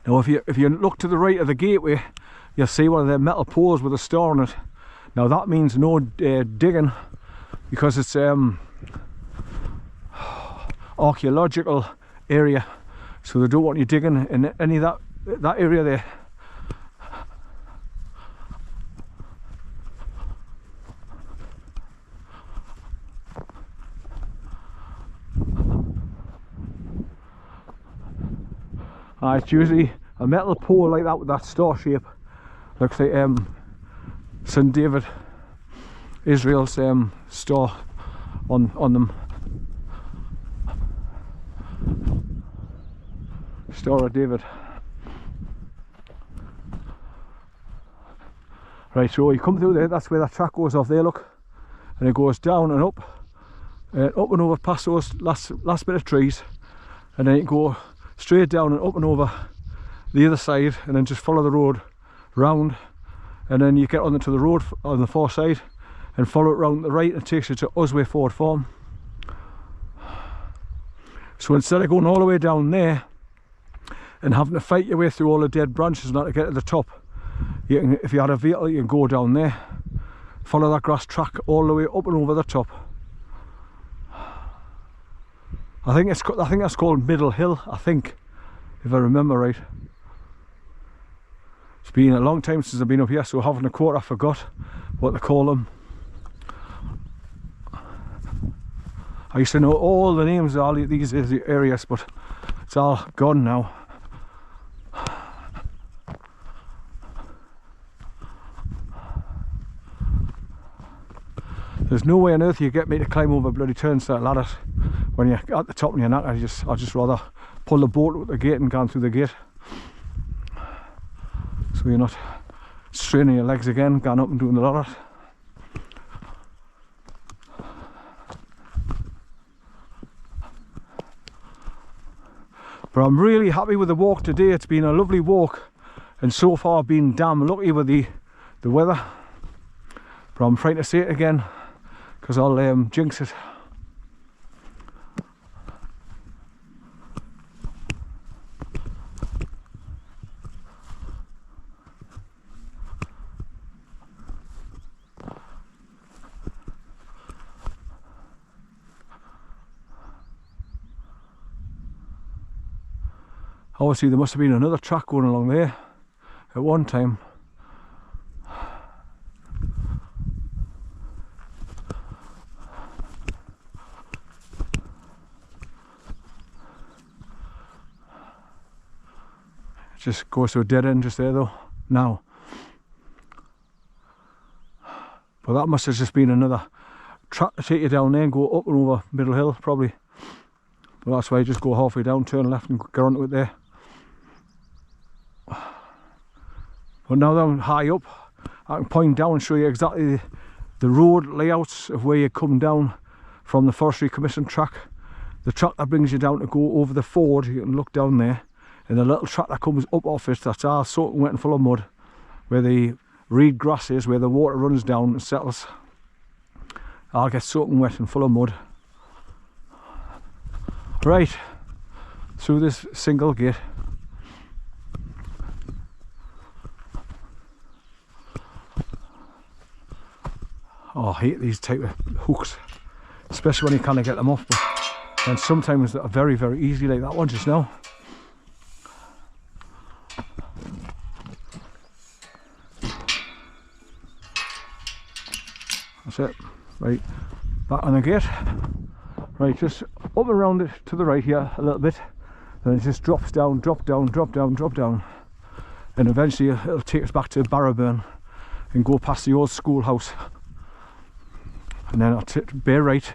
Now if you look to the right of the gateway, you'll see one of the metal poles with a star on it. Now that means no digging, because it's archaeological area, so they don't want you digging in any of that area there. It's usually a metal pole like that with that star shape. Looks like St. David, Israel's star on them. Star of David. Right, so you come through there, that's where that track goes off there, look. And it goes down and up and over past those last bit of trees. And then you go straight down and up and over the other side, and then just follow the road round, and then you get onto the road on the far side and follow it round the right, and it takes you to Usway Ford Farm. So instead of going all the way down there and having to fight your way through all the dead branches not to get to the top, you can, if you had a vehicle, you can go down there, follow that grass track all the way up and over the top. I think that's called Middle Hill, I think, if I remember right. It's been a long time since I've been up here, so having a quote, I forgot what they call them. I used to know all the names of all these areas, but it's all gone now. There's no way on earth you get me to climb over bloody turnstile ladders when you're at the top and you're not. I'd just rather pull the boat at the gate and go through the gate, so you're not straining your legs again going up and doing the ladders. But I'm really happy with the walk today. It's been a lovely walk, and so far I've been damn lucky with the weather. But I'm trying to say it again, because I'll jinx it. Obviously there must have been another track going along there at one time. It just goes to a dead end just there though, now. But that must have just been another track to take you down there and go up and over Middle Hill probably. But that's why you just go halfway down, turn left and get onto it there. But now that I'm high up, I can point down and show you exactly the road layouts of where you come down from the Forestry Commission track. The track that brings you down to go over the ford, you can look down there, and the little track that comes up off it, that's all soaking wet and full of mud, where the reed grass is, where the water runs down and settles. I'll get soaking wet and full of mud. Right, through this single gate. Oh, I hate these type of hooks, especially when you kind of get them off, but then sometimes they're very, very easy, like that one just now. That's it. Right, back on the gate. Right, just up and around it to the right here a little bit, then it just drops down, drop down, drop down, drop down, and eventually it'll take us back to Barrowburn and go past the old schoolhouse, and then I'll bear right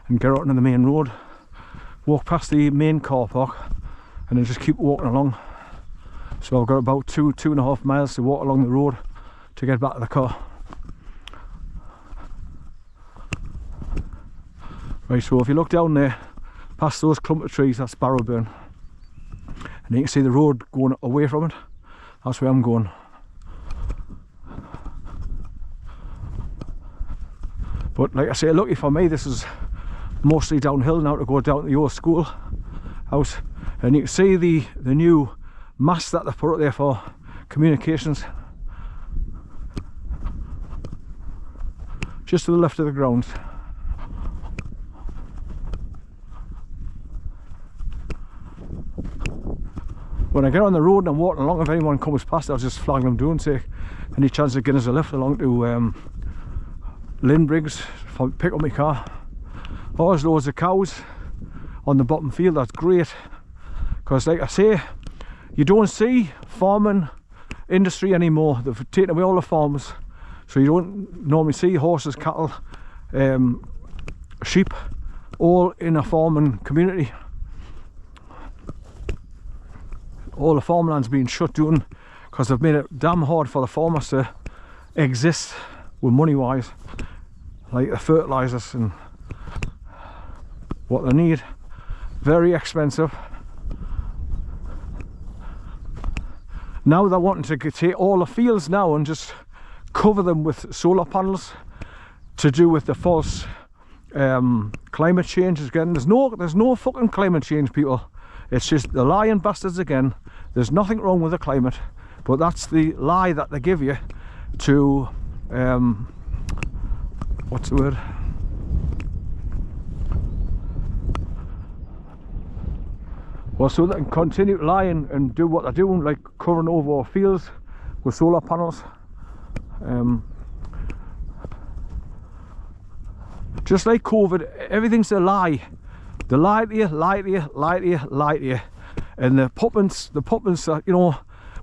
and get out onto the main road, walk past the main car park, and then just keep walking along. So I've got about 2.5 miles to walk along the road to get back to the car. Right, so if you look down there, past those clump of trees, that's Barrowburn. And you can see the road going away from it. That's where I'm going. But like I say, lucky for me, this is mostly downhill now to go down to the old school house. And you can see the new masts that they put up there for communications. Just to the left of the grounds. When I get on the road and I'm walking along, if anyone comes past, I'll just flag them down and say, any chance of getting us a lift along to Lynbriggs, pick up my car. Oh, there's loads of cows on the bottom field. That's great, because like I say, you don't see farming industry anymore. They've taken away all the farms, so you don't normally see horses, cattle, sheep all in a farming community. All the farmland's been shut down because they've made it damn hard for the farmers to exist with money wise, like the fertilizers and what they need. Very expensive. Now they're wanting to take all the fields now and just cover them with solar panels to do with the false climate change again. There's no fucking climate change, people. It's just the lying bastards again. There's nothing wrong with the climate, but that's the lie that they give you to what's the word? Well, so they can continue to lie and do what they're doing, like covering over our fields with solar panels. Just like COVID, everything's a lie. They lie to you, lie to you, lie to you, lie to you. And the puppets, you know,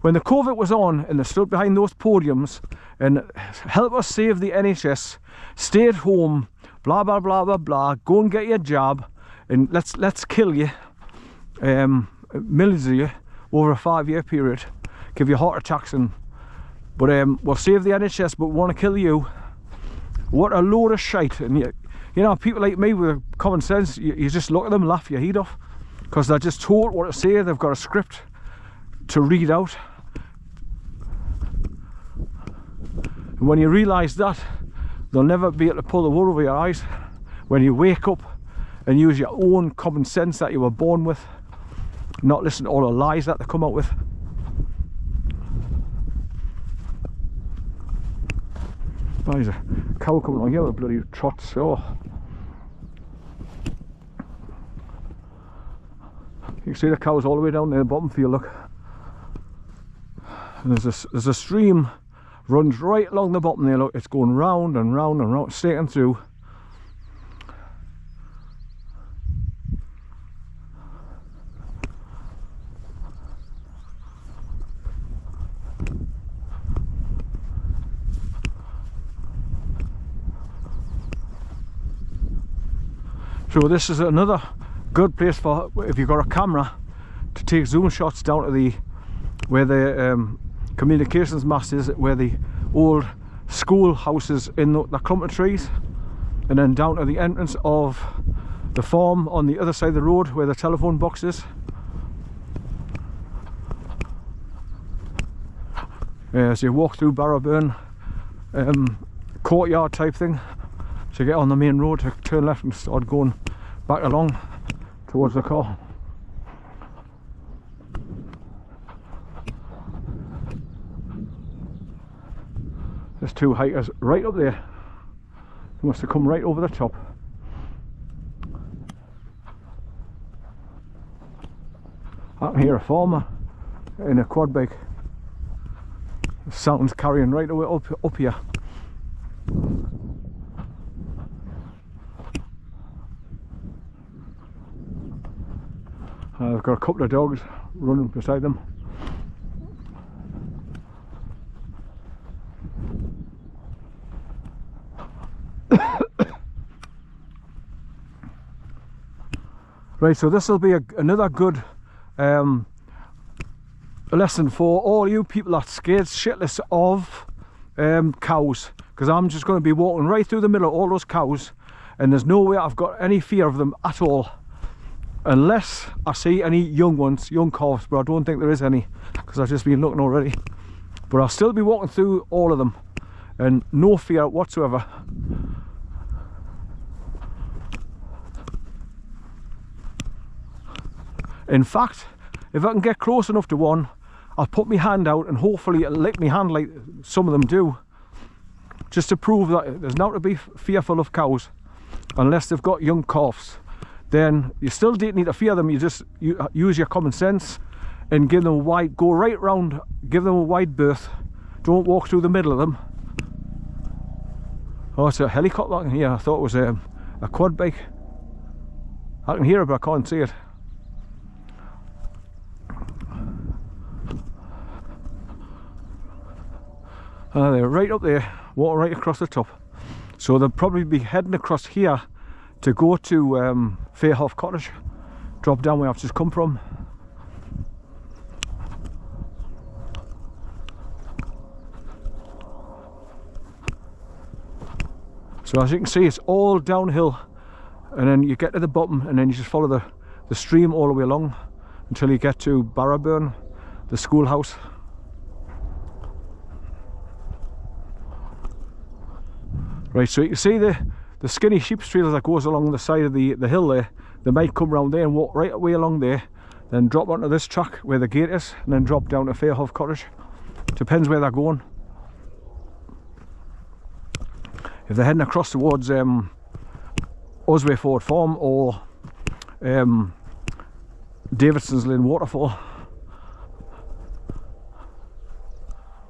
when the COVID was on and they stood behind those podiums and help us save the NHS, stay at home, blah blah blah blah blah, go and get your jab, and let's kill you, millions of you over a 5-year period, give you heart attacks, and but we'll save the NHS, but we want to kill you. What a load of shite. And you know, people like me with common sense, you just look at them, laugh your head off, because they're just told what to say. They've got a script to read out, and when you realise that, they'll never be able to pull the wool over your eyes when you wake up and use your own common sense that you were born with, not listen to all the lies that they come out with. Oh, there's a cow coming along here with bloody trots. Oh, you can see the cows all the way down there, the bottom field, look. And there's a stream runs right along the bottom there, look. It's going round and round and round, snaking through. So this is another good place for, if you've got a camera, to take zoom shots down to the where the communications mast is, where the old school house is in the clump of trees, and then down to the entrance of the farm on the other side of the road where the telephone box is. As you walk through Barrowburn, courtyard type thing, so you get on the main road to turn left and start going back along towards the car. There's two hikers right up there. They must have come right over the top. I can hear a farmer in a quad bike. The sound's carrying right away up here. I've got a couple of dogs running beside them. Right, so this will be another good lesson for all you people that scared shitless of cows, because I'm just going to be walking right through the middle of all those cows, and there's no way I've got any fear of them at all, unless I see any young ones, young calves, but I don't think there is any, because I've just been looking already. But I'll still be walking through all of them, and no fear whatsoever. In fact, if I can get close enough to one, I'll put my hand out and hopefully it'll lick my hand like some of them do, just to prove that there's not to be fearful of cows unless they've got young calves. Then you still don't need to fear them. You use your common sense and give them a wide, go right round, give them a wide berth. Don't walk through the middle of them. Oh, it's a helicopter I can hear. I thought it was a quad bike. I can hear it, but I can't see it. They're right up there, walking right across the top. So they'll probably be heading across here to go to Fairhoff Cottage, drop down where I've just come from. So as you can see, it's all downhill, and then you get to the bottom and then you just follow the stream all the way along until you get to Barraburn, the schoolhouse. Right, so you can see the skinny sheep trails that goes along the side of the hill there. They might come round there and walk right away along there, then drop onto this track where the gate is, and then drop down to Fairhoff Cottage. Depends where they're going. If they're heading across towards Osway Ford Farm or Davidson's Lane Waterfall.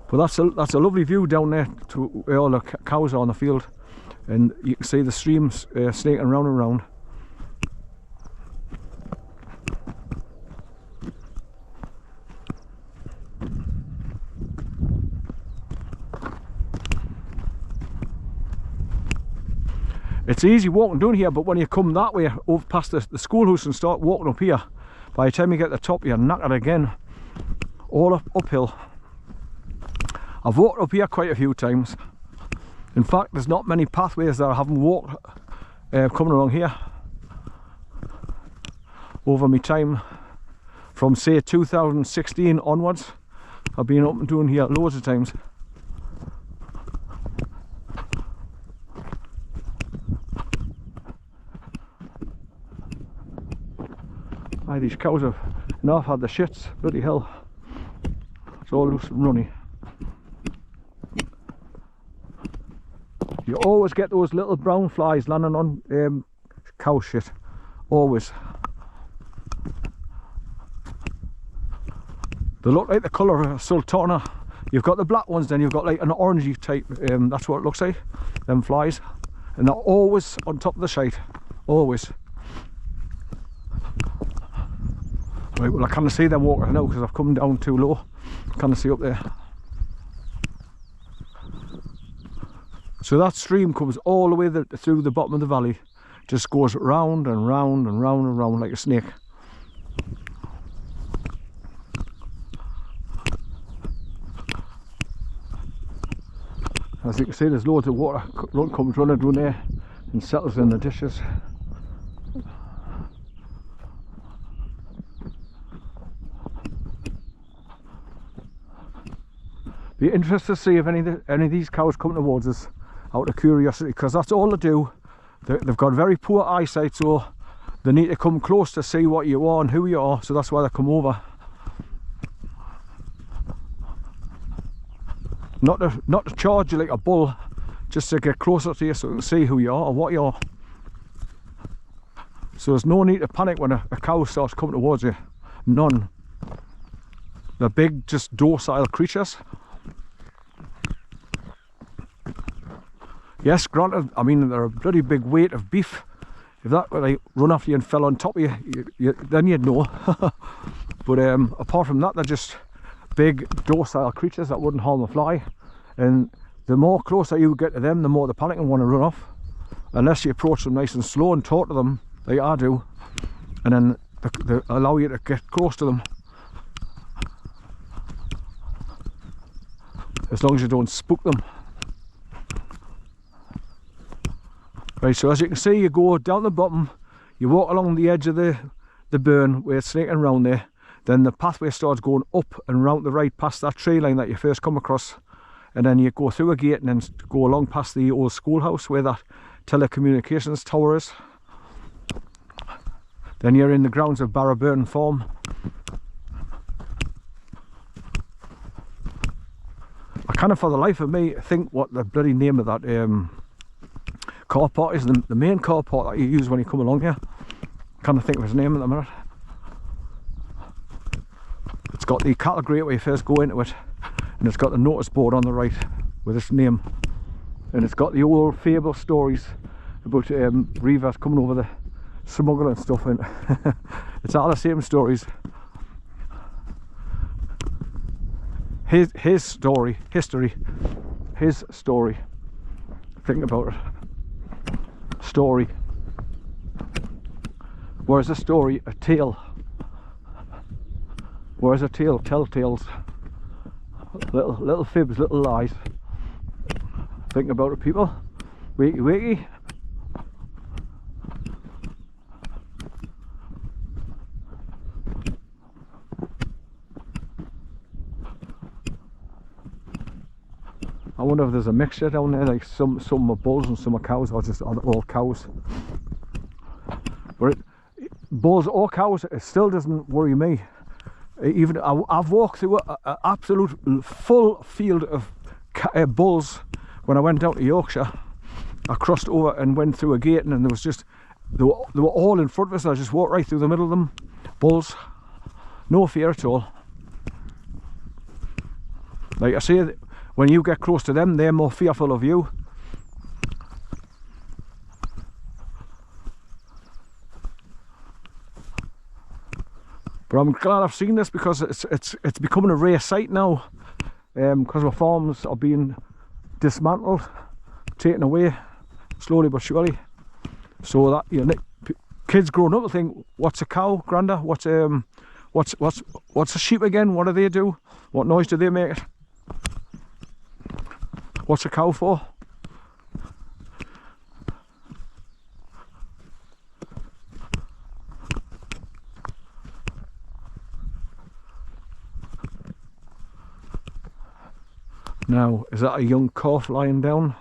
But that's a lovely view down there to where all the cows are on the field, and you can see the streams snaking round and round. It's easy walking down here, but when you come that way over past the schoolhouse and start walking up here, by the time you get to the top you're knackered again, all uphill. I've walked up here quite a few times. In fact, there's not many pathways that I haven't walked coming along here over my time from say 2016 onwards. I've been up and down here loads of times. Aye, these cows have enough had the shits, bloody hell. It's all loose and runny. You always get those little brown flies landing on cow shit, always. They look like the colour of a sultana. You've got the black ones, then you've got like an orangey type, that's what it looks like, them flies. And they're always on top of the shite, always. Right, well I can't see them walking now because I've come down too low. Can't see up there. So that stream comes all the way through the bottom of the valley, just goes round and round and round and round like a snake. As you can see, there's loads of water comes running down there and settles in the dishes. Be interested to see if any of these cows come towards us out of curiosity, because that's all they do. They've got very poor eyesight, so they need to come close to see what you are and who you are, so that's why they come over. Not to charge you like a bull, just to get closer to you so they can see who you are and what you are. So there's no need to panic when a cow starts coming towards you. None. They're big, just docile creatures. Yes, granted, I mean, they're a bloody big weight of beef. If that were like run after you and fell on top of you, then you'd know. But apart from that, they're just big docile creatures that wouldn't harm a fly. And the more closer you get to them, the more they panic and want to run off. Unless you approach them nice and slow and talk to them, like I do, and then they allow you to get close to them. As long as you don't spook them. Right, so as you can see, you go down the bottom, you walk along the edge of the burn where it's snaking around there, then the pathway starts going up and round the right past that tree line that you first come across, and then you go through a gate and then go along past the old schoolhouse where that telecommunications tower is. Then you're in the grounds of Barraburn Farm. kind of for the life of me think what the bloody name of that car park is, the main car park that you use when you come along here. Kind of think of his name at the minute. It's got the cattle grate where you first go into it, and it's got the notice board on the right with its name, and it's got the old fable stories about reavers coming over the smuggler and stuff, and it's all the same stories. His story, history, his story. Think about it. Story. Where's a story? A tale. Where's a tale? Tell tales. Little fibs, little lies. Think about it, people. Wakey wakey. I wonder if there's a mixture down there, like some are bulls and some are cows, or just all cows. But bulls or cows, it still doesn't worry me. Even I've walked through an absolute full field of bulls when I went down to Yorkshire. I crossed over and went through a gate, and there was just they were all in front of us, and I just walked right through the middle of them. Bulls, no fear at all. Like I say, when you get close to them, they're more fearful of you. But I'm glad I've seen this, because it's becoming a rare sight now, because our farms are being dismantled, taken away slowly but surely. So that, you know, kids growing up will think, what's a cow, Granda? What's a sheep again? What do they do? What noise do they make? What's a cow for? Now, is that a young calf lying down?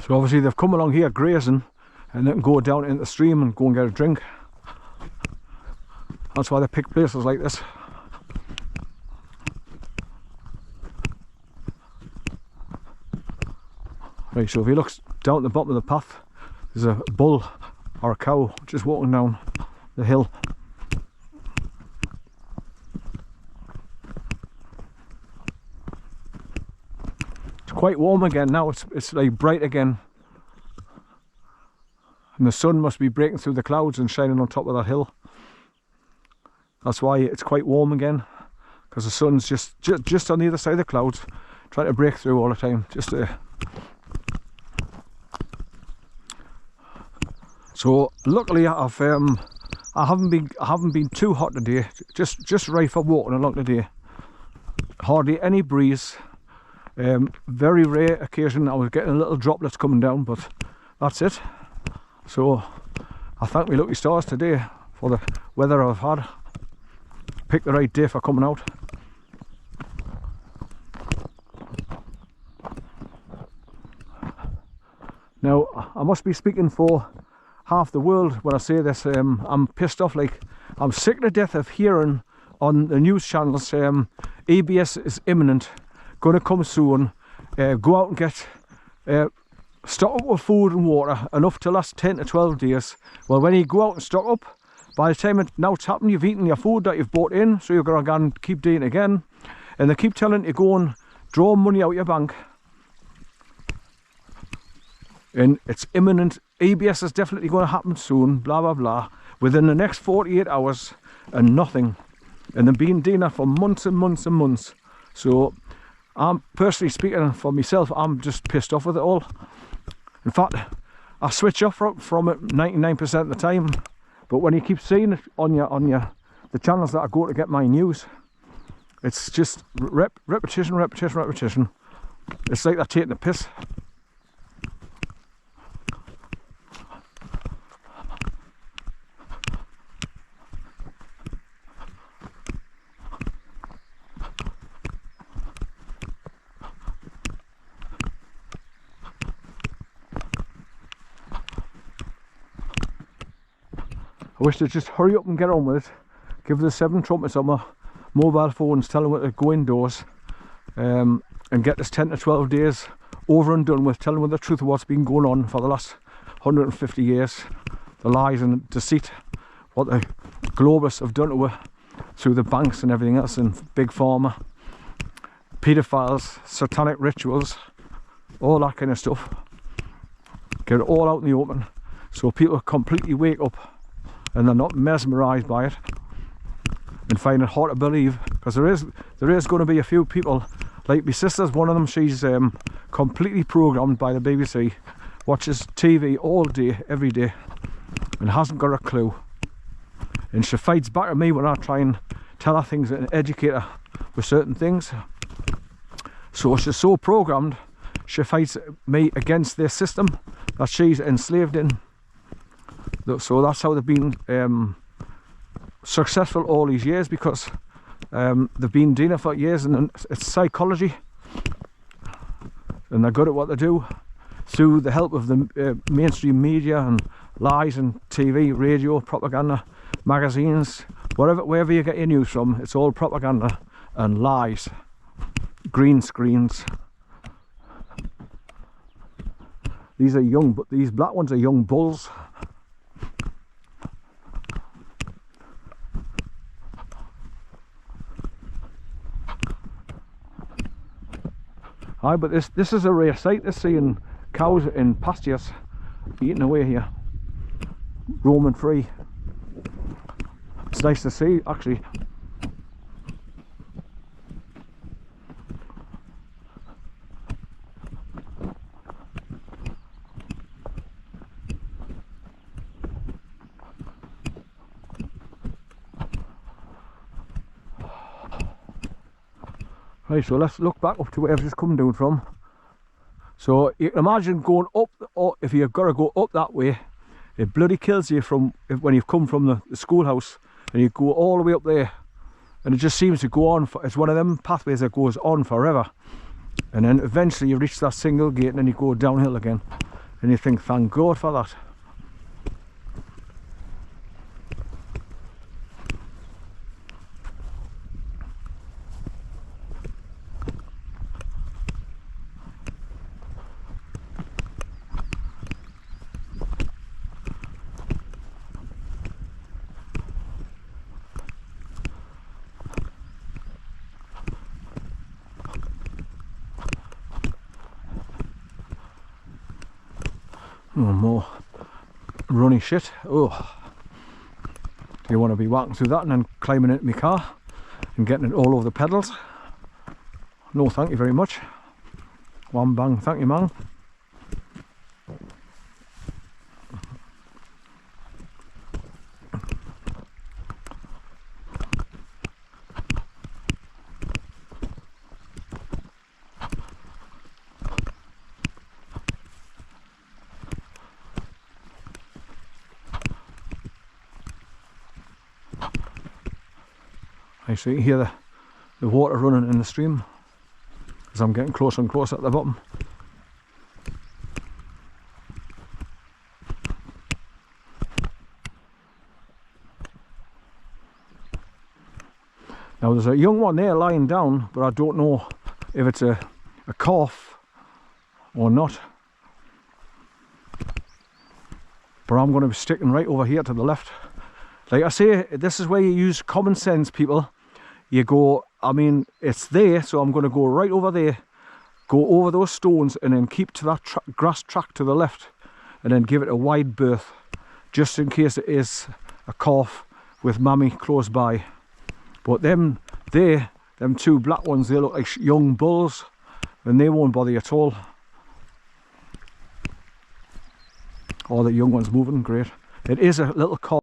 So obviously they've come along here grazing, and they can go down into the stream and go and get a drink. That's why they pick places like this. Right, so if you look down at the bottom of the path, there's a bull or a cow just walking down the hill. It's quite warm again now, it's like bright again. And the sun must be breaking through the clouds and shining on top of that hill. That's why it's quite warm again, because the sun's just on the other side of the clouds, trying to break through all the time. So luckily I haven't been too hot today. Just right for walking along today. Hardly any breeze. Very rare occasion I was getting a little droplets coming down, but that's it. So I thank my lucky stars today for the weather I've had. Pick the right day for coming out. Now I must be speaking for half the world when I say this. I'm pissed off, like I'm sick to death of hearing on the news channels ABS is imminent, going to come soon, go out and get stock up with food and water enough to last 10 to 12 days. Well, when you go out and stock up, by the time it's happened, you've eaten your food that you've bought in, so you're going to go and keep doing it again. And they keep telling you to go and draw money out your bank. And it's imminent. ABS is definitely going to happen soon, blah, blah, blah. Within the next 48 hours and nothing. And they've been doing that for months and months and months. So I'm personally speaking for myself, I'm just pissed off with it all. In fact, I switch off from it 99% of the time. But when you keep seeing it on the channels that I go to get my news, it's just repetition. It's like they're taking a piss. I wish they'd just hurry up and get on with it. Give the 7 trumpets on my mobile phones, tell them to go indoors, and get this 10 to 12 days over and done with, telling them the truth of what's been going on for the last 150 years, the lies and deceit, what the globalists have done to her through the banks and everything else, and big pharma, paedophiles, satanic rituals, all that kind of stuff. Get it all out in the open so people completely wake up and they're not mesmerised by it and find it hard to believe, because there is going to be a few people, like my sister's one of them. She's completely programmed by the BBC, watches TV all day every day and hasn't got a clue, and she fights back at me when I try and tell her things and educate her with certain things. So she's so programmed, she fights me against this system that she's enslaved in. So that's how they've been successful all these years, because they've been doing it for years, and it's psychology, and they're good at what they do through the help of the mainstream media and lies and TV, radio, propaganda, magazines, wherever you get your news from. It's all propaganda and lies, green screens. These are young, but these black ones are young bulls. Aye, but this is a rare sight to see, in cows in pastures eating away here, roaming free. It's nice to see, actually. Right, so let's look back up to where I've just come down from. So you can imagine going up, or if you've got to go up that way, it bloody kills you from when you've come from the schoolhouse and you go all the way up there, and it just seems to go on for, it's one of them pathways that goes on forever, and then eventually you reach that single gate and then you go downhill again, and you think, thank God for that. Oh, more runny shit. Oh, do you want to be walking through that and then climbing into my car and getting it all over the pedals? No, thank you very much. One bang, thank you, man. So you can hear the water running in the stream as I'm getting closer and closer at the bottom. Now there's a young one there lying down, but I don't know if it's a calf or not. But I'm going to be sticking right over here to the left. Like I say, this is where you use common sense, people. You go, I mean, it's there, so I'm going to go right over there, go over those stones, and then keep to that grass track to the left, and then give it a wide berth, just in case it is a calf with mammy close by. But them two black ones, they look like young bulls, and they won't bother you at all. Oh, the young one's moving, great. It is a little calf.